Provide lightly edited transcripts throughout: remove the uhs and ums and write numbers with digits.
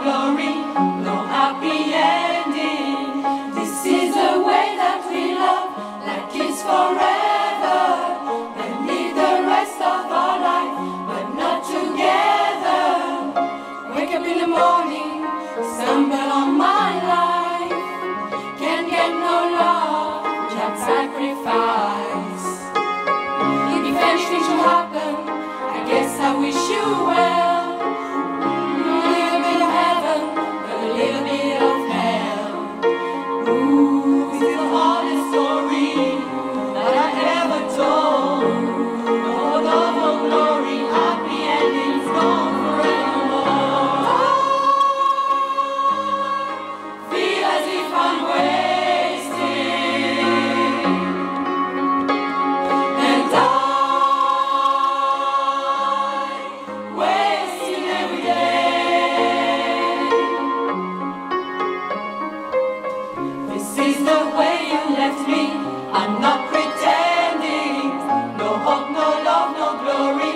glory, no happy ending. This is the way that we love, like it's forever, and live the rest of our life, but not together. Wake up in the morning, stumble on my life, can't get no love, just sacrifice. If anything should happen, I guess I wish you well. I'm not pretending, no hope, no love, no glory,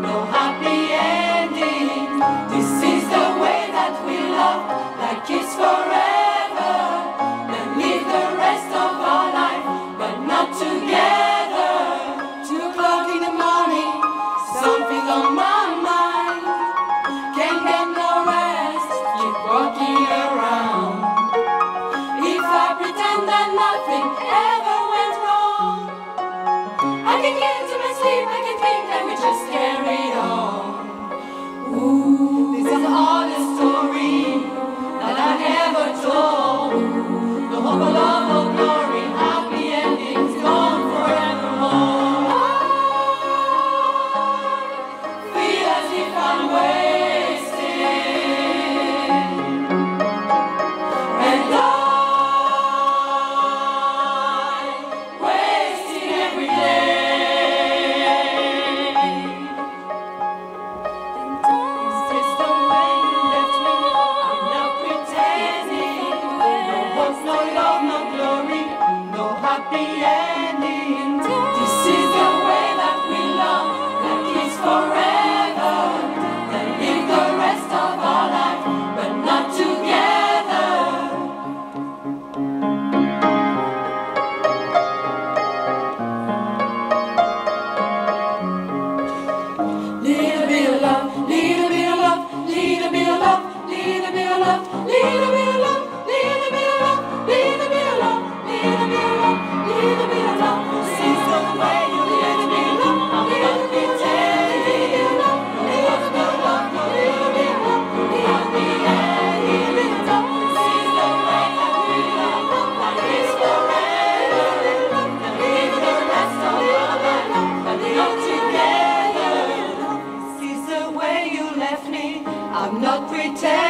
no happy ending. This is the way that we love, like it's forever, then live the rest of our life, but not together. 2 o'clock in the morning, something on my mind, can't get no rest, keep walking around. If I pretend that nothing ever went wrong, I can get into my sleep, I can think, and we just carry on. Ooh, this is the hardest story that I ever told. No hope of love, no glory, happy endings, gone forevermore. I feel as if I'm wasting, and every day. This is the way you left me, I'm not pretending. No hope, no love, no glory, no happy ending. This is the way that we love, like it's forever, then live the rest of our life, but not together. Little bit of love, little bit of love, little bit of love, little bit of love, little bit of love, little bit of love, little bit of love, little bit of love, little bit of love. This is the way you let me love. I'm not pretending. No love, no love, no little bit of love. Happy ending. This is the way that we love, like it's forever, and live the rest of our life, but not together. This is the way you left me, I'm not pretending.